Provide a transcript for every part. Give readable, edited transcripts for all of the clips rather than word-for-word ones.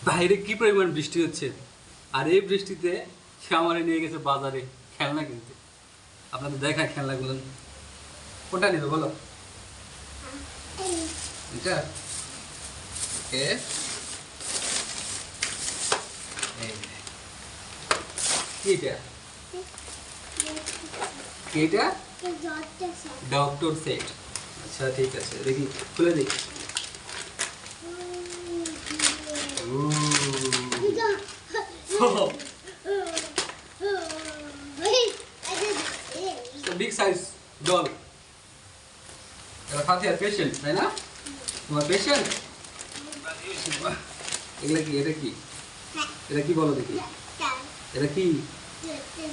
বাইরে কি পরিমাণ বৃষ্টি হচ্ছে, আর এই বৃষ্টিতে সে আমারে নিয়ে গেছে বাজারে খেলনা কিনতে। আপনাদের দেখায় খেলনাগুলো কোনটা নেবে বলো? এটা ওকে, এটা এটা ডক্টর সেট। আচ্ছা ঠিক আছে, দেখি খুলে দেখি। Big size doll. এটা ফাতিহার পেশেন্ট তাই না? তোমার পেশেন্ট? এগুলা কি? এটা কি? এটা কি বলো দেখি? এটা কি?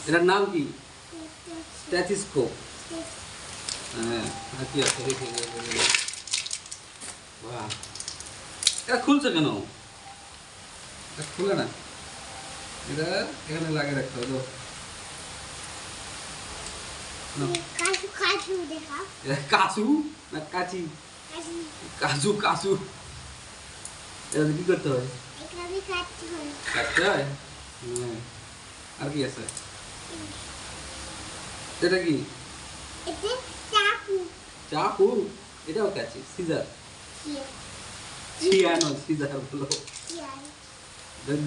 এটার নাম কি? স্ট্যাথিস্কোপ। হ্যাঁ, আর কি আছে দেখি। বাহ, এটা খুলছে কেন? এটা খুলে না, এটা এখানে লাগিয়ে রাখতে হবে। কাজু না কাচি? কাজু কাজু। এটা কি করতে হয়? কাটতে হয়। হ্যাঁ, আর কি আছে? এটা কি? চাকু। এটাও কাচি। সিজার। ছিয়ানো সিজার বলো।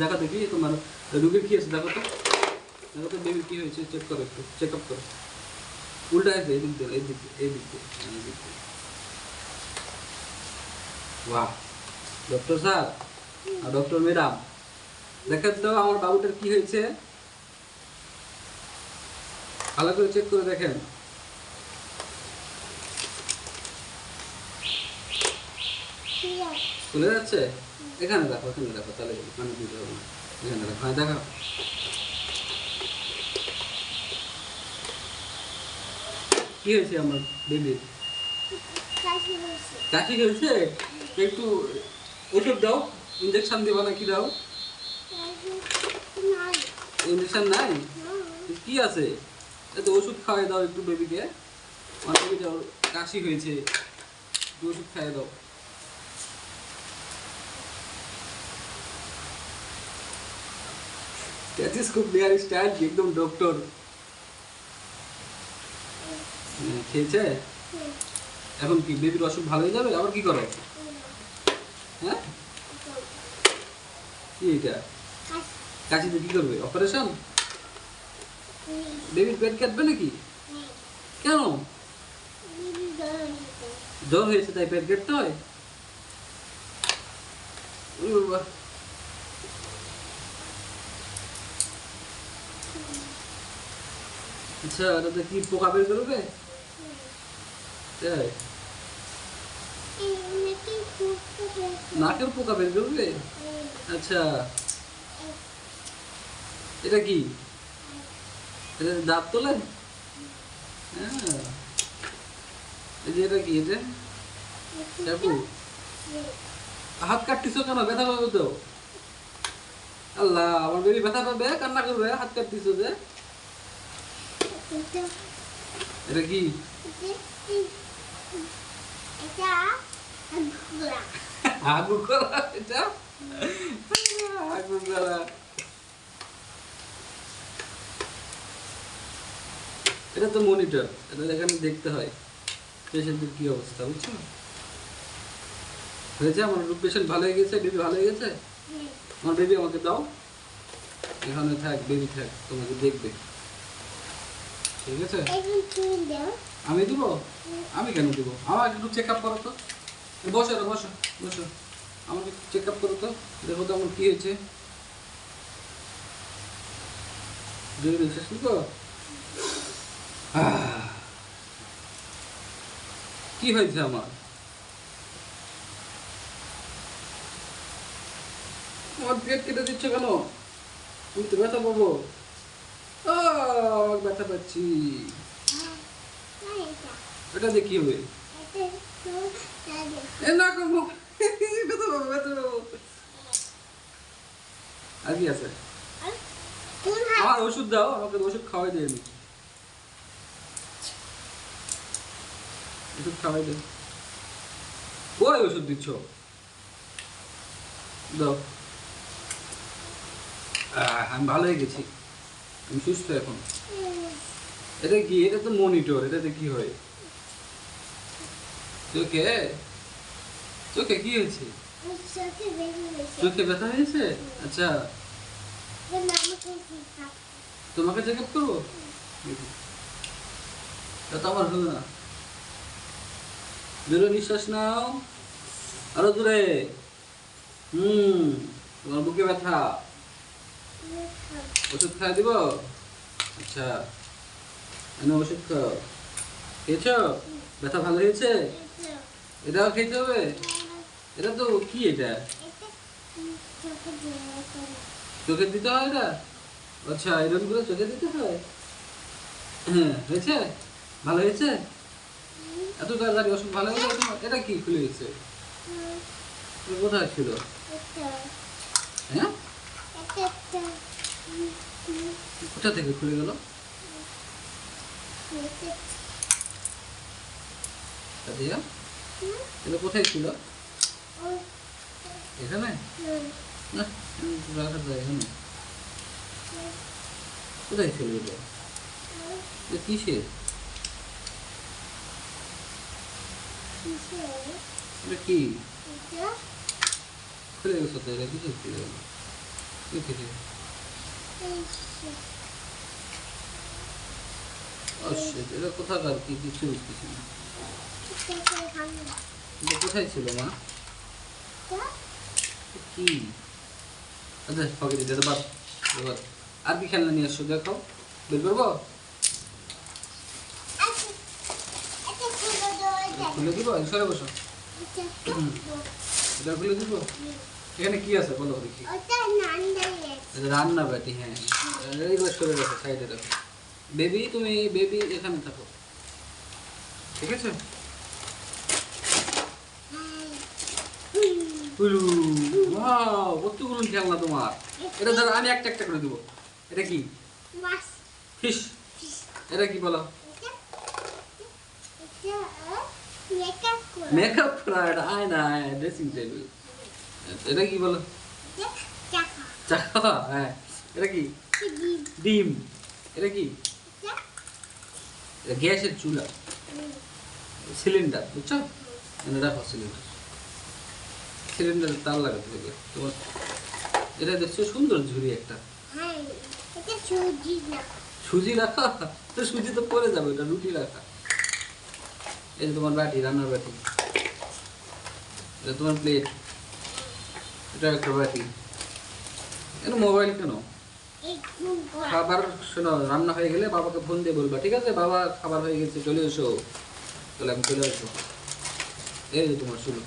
দেখো দেখি তোমার রোগীর কি আছে, দেখো তো। দেখো তো বেবির কি হয়েছে, চেক করো, একটু চেক আপ করো। উল্টা আছে, এদিক দিয়ে, এদিক দিয়ে, এদিক দিয়ে, এদিক দিয়ে। বাহ, ডক্টর স্যার আর ডক্টর ম্যাডাম, দেখেন তো আমার বাবুটার কি হয়েছে, ভালো করে চেক করে দেখেন। খুলে যাচ্ছে? এখানে দেখো, এখানে দেখো, তাহলে মানে দিতে হবে না। এখানে দেখো, হ্যাঁ দেখো। কি হয়েছে আমার বেবির? কাশি হয়েছে? একটু ওষুধ দাও, ইঞ্জেকশন দিবা না কি দাও? ইঞ্জেকশন নাই? কি আছে? এত ওষুধ খাওয়াই দাও একটু বেবিকে। আমার বেবিটা কাশি হয়েছে, একটু ওষুধ খাইয়ে দাও। স্ট্যাথিস্কোপ নেয়ার স্টাইল একদম ডক্টর। খেয়েছে? এখন কি বেবির অসুখ ভালো হয়ে যাবে? আবার কি করো? হ্যাঁ, কি এটা? কাশিতে কি করবে? অপারেশন? বেবির পেট কাটবে নাকি? কেন? জ্বর হয়েছে তাই পেট কাটতে হয়? আচ্ছা, ওটাতে কি পোকা বের করবে? তাই নাকের পোকা বের করবে? আচ্ছা, এটা কি? এটা দাঁত তোলে? হ্যাঁ, এই যে এটা কি? এটা চাকু। হাত কাটতিস কেন? ব্যথা পাবে তো। আল্লাহ, আমার বেবি ব্যথা পাবে, কান্না করবে, হাত কাটতিস যে। এটা কি? আগুন করা। এটা আগুন করা। এটা তো মনিটর, এটা এখানে দেখতে হয় পেশেন্টের কি অবস্থা, বুঝছো? হয়েছে আমার পেশেন্ট ভালো হয়ে গেছে, বেবি ভালো হয়ে গেছে। আমার বেবি আমাকে দাও, এখানে থাক, বেবি থাক, তোমাকে দেখবে, ঠিক আছে? আমি দিব? আমি কেন দিব? আমার একটু চেক আপ করো তো। বসো রে, বসো বসো, আমাকে চেক আপ করো তো, দেখো তো আমার কি হয়েছে। বেবি শেষ করবো। কি হয়েছে আমার? আমার পেট কেটে দিচ্ছ কেন? তুমি তো ব্যথা পাবো। আমার ব্যথা পাচ্ছি। এটা দিয়ে কি হবে? না করবো, ব্যথা পাবো, ব্যথা পাবো। আর কি আছে? আমার ওষুধ দাও, আমাকে ওষুধ খাওয়াই দেয়। ওষুধ খাওয়াই দেয়। কই ওষুধ দিচ্ছ? দাও। আমি ভালো হয়ে গেছি, আমি সুস্থ এখন। এটা কি? এটা তো মনিটর, এটাতে কি হয়? চোখে? চোখে কি হয়েছে? চোখে ব্যথা হয়েছে? আচ্ছা, তোমাকে চেক আপ করবো? তা তো আমার হলো না। জোরে নিঃশ্বাস নাও, আরো জোরে। তোমার বুকে ব্যথা, ওষুধ খাই দিব? আচ্ছা, ওষুধ খাও। খেয়েছ? ব্যথা ভালো হয়েছে? এটাও খেতে হবে? এটা তো কি? এটা চোখে দিতে হয় এটা? আচ্ছা, এরকম করে চোখে দিতে হয়? হ্যাঁ, হয়েছে? ভালো হয়েছে? এত তাড়াতাড়ি ওষুধ ভালো হয়ে গেছে? এটা কি খুলে গেছে? কোথায় ছিল? হ্যাঁ, কোথা থেকে খুলে গেল? এটা কোথায় ছিল? এখানে না, রাখা যায় এখানে। কোথায় ছিল এটা? কিসের? এটা কি খুলে গেছে? তো এটা কিসের খুলে গেল? এটা কোথাকার? কি কিছু বুঝতেছি না। এটা কোথায় ছিল মা? কি? আচ্ছা, পকেটে যেতে পার। আর কি খেলনা নিয়ে আসছো দেখো, বের করবো? খুলে দিব? সরে বসো। এটা খুলে দিব? এখানে কি আছে বলো দেখি। রান্না বাটি, হ্যাঁ, এইগুলো সরে রাখো, সাইডে রাখো। বেবি, তুমি বেবি এখানে থাকো, ঠিক আছে? ওয়াও, কতগুলো খেলনা তোমার। এটা ধরো, আমি একটা একটা করে দিব। এটা কি? ফিশ। এটা কি বলো? মেকআপ করা। এটা আয়না, ড্রেসিং টেবিল। এটা কি বলো? চাকা। হ্যাঁ, এটা কি? ডিম। এটা কি? গ্যাসের চুলা, সিলিন্ডার, বুঝছো? রাখো সিলিন্ডার। সিলিন্ডারের তার লাগাতে হবে তোমার। এটা দেখছো সুন্দর ঝুড়ি একটা। সুজি রাখা? তো সুজি তো পরে যাবে, এটা রুটি রাখা। এই যে তোমার বাটি, রান্নার বাটি। এটা তোমার প্লেট। এটা একটা বাটি। কেন মোবাইল কেন? খাবার শোনো, রান্না হয়ে গেলে বাবাকে ফোন দিয়ে বলবা, ঠিক আছে? বাবা, খাবার হয়ে গেছে, চলে এসো। তাহলে আমি চলে আসবো। এই যে তোমার চুলো,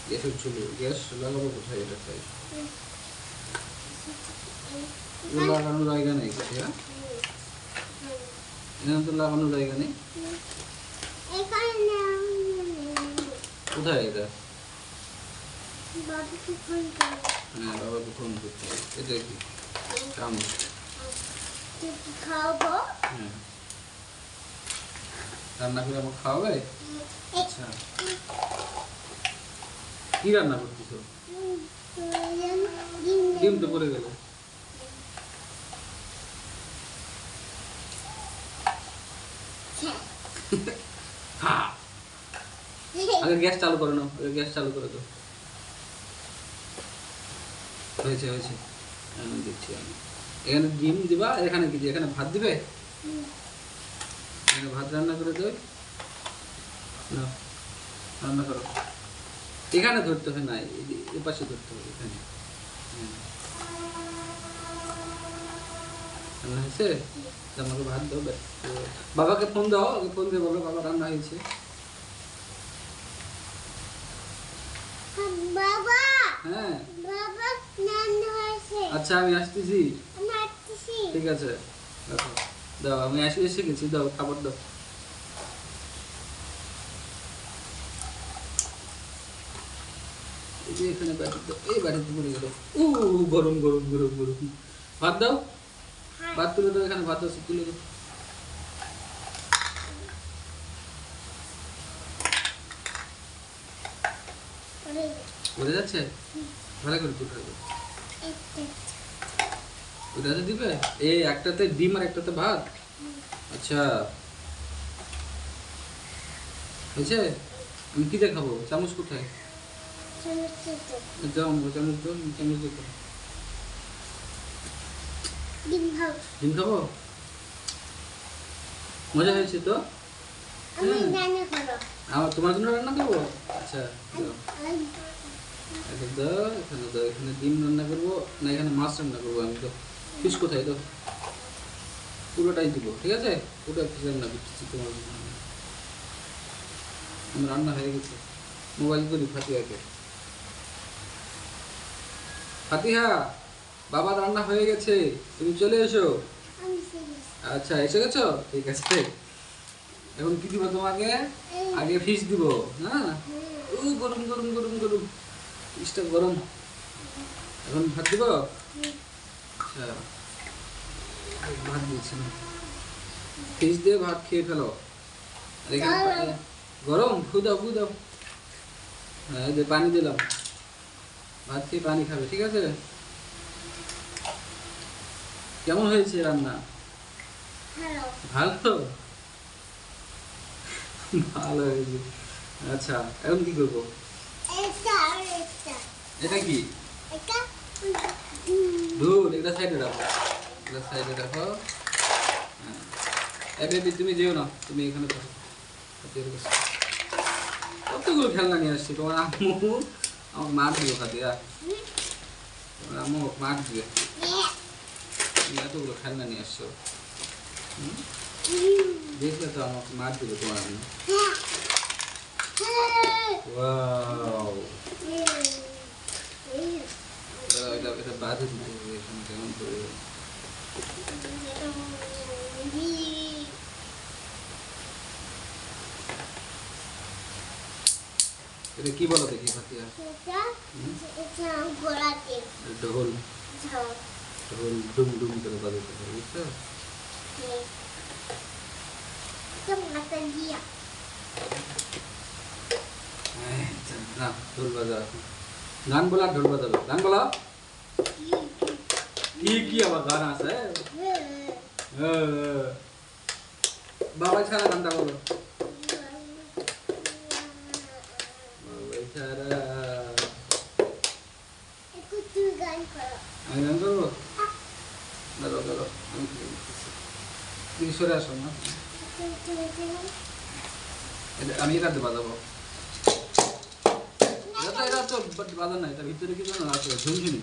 গ্যাসের চুলো। গ্যাস লাগাবো কোথায়? এটা চাই লাগানোর জায়গা নেই কোথায়? এখানে তো লাগানোর জায়গা নেই। কোথায় এটা? হ্যাঁ, বাবাকে ফোন করতে হবে। এটা কি? চামচ। হ্যাঁ, রান্না করে আমাকে খাওয়াবে? আচ্ছা, কি রান্না করতেছ? ডিম তো পড়ে গেল। আগে গ্যাস চালু করে নাও, আগে গ্যাস চালু করে দাও। হয়েছে, হয়েছে, আমি দিচ্ছি। আমি এখানে ডিম দিবা, এখানে কি? এখানে ভাত দিবে? এখানে ভাত রান্না করে দেবে না? রান্না করো। এখানে ধরতে হবে না, এ পাশে ধরতে হবে। এখানে রান্না হয়েছে? আমাকে ভাত দাও। বাবাকে ফোন দাও, ফোন দিয়ে বলো বাবা রান্না হয়েছে। হ্যাঁ, আচ্ছা, আমি আসতেছি। ঠিক আছে, দেখো, দাও, আমি এসে গেছি। দাও, খাবার দাও। এই যে এখানে বাটি দাও, এই বাটিতে পড়ে গেল। গরম গরম গরম গরম। ভাত দাও, ভাত তুলে দাও। এখানে ভাত আছে, তুলে দাও। বোঝা যাচ্ছে? ভালো করে তুলতে হবে। ওটাতে দিবে? এই একটাতে ডিম আর একটাতে ভাত। আচ্ছা হয়েছে? আমি কি দেখাবো? চামচ কোথায়? যাও চামচ দাও, চামচ দেখো। ডিম খাবো? মজা হয়েছে তো? আমার তোমার জন্য রান্না করবো? আচ্ছা দাও, এখানে দাও, এখানে ডিম রান্না করবো না এখানে মাছ রান্না করবো আমি তো। ফিশ কোথায় তো? পুরোটাই দিব, ঠিক আছে? পুরো ফিশ রান্না করতেছি তোমার জন্য। আমার রান্না হয়ে গেছে। মোবাইল করি ফাতিহাকে। ফাতিহা, বাবা রান্না হয়ে গেছে, তুমি চলে এসো। আচ্ছা এসে গেছো? ঠিক আছে। এখন কি দিব তোমাকে? আগে ফিশ দিব। হ্যাঁ, ও গরম গরম গরম গরম, ফিশটা গরম। এখন ভাত দিব। আচ্ছা ভাত দিচ্ছি না, ফিশ দিয়ে ভাত খেয়ে ফেলো। আর এখানে গরম, ফু দাও ফু দাও। হ্যাঁ যে পানি দিলাম, ভাত খেয়ে পানি খাবে, ঠিক আছে? কেমন হয়েছে রান্না? ভালো, ভালো হয়েছে। আচ্ছা এখন কি করবো? এটা কি? ধুর, এটা সাইডে রাখো, এটা সাইডে রাখো। হ্যাঁ বেবি তুমি যেও না, তুমি এখানে থাকো। কতগুলো খেলনা নিয়ে আসছি, তোমার আম্মু আমাকে মার দিও খাতিয়া। তোমার আম্মু মার দিবে, তুমি এতগুলো খেলনা নিয়ে আসছো। দেখলে তো আমাকে মার দিবে তোমার আম্মু। ওয়াও, এটা বাধে দিতে হবে এখন, কেমন করে? এটা কি বলো দেখি ফাতিহা? ঢোল, ঢোল ডুম ডুম করে বাজাতে হবে, বুঝছো? না ঢোল বাজা, গান বলা ঢোল বাজাবে, গান বলা। কি আবার গান আছে? বাবা ছাড়া গানটা বলো। বাবা ছাড়া আমি গান করবো? দাঁড়ো দাঁড়ো, আমি সরে আসো না, আমি এটাতে বাজাবো। এটা তো বাজা না, এটা ভিতরে কি জানো আছে ঝুনঝুনি,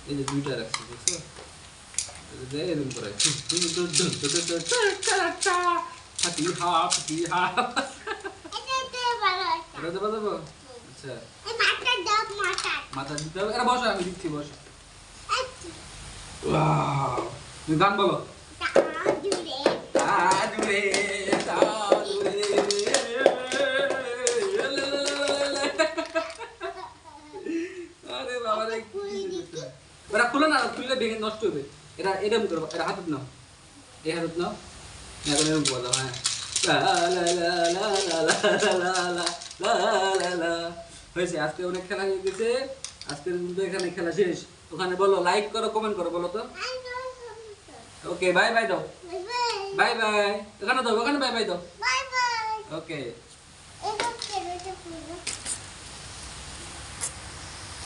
এই যে দুইটা রাখছি, বুঝছো? এরকম করে ফাতিহা ফাতিহা, এটাতে বাজাবো। আচ্ছা মাথা দিতে হবে, এটা বসো, আমি দিচ্ছি, বসো। তুমি গান বলো। আরে বাবা রে, ওরা খুলো না, খুললে ভেঙে নষ্ট হবে। এটা এরকম করবো, এটা হাতত নাও, এই হাতত নাও, এখন এরকম বলো। হ্যাঁ হয়েছে, আজকে অনেক খেলা হয়ে গেছে, আজকের মধ্যে এখানে খেলা শেষ। ওখানে বলো লাইক করো, কমেন্ট করো, বলো তো। ওকে বাই বাই দাও, বাই বাই, ওখানে দাও, ওখানে বাই বাই দাও। ওকে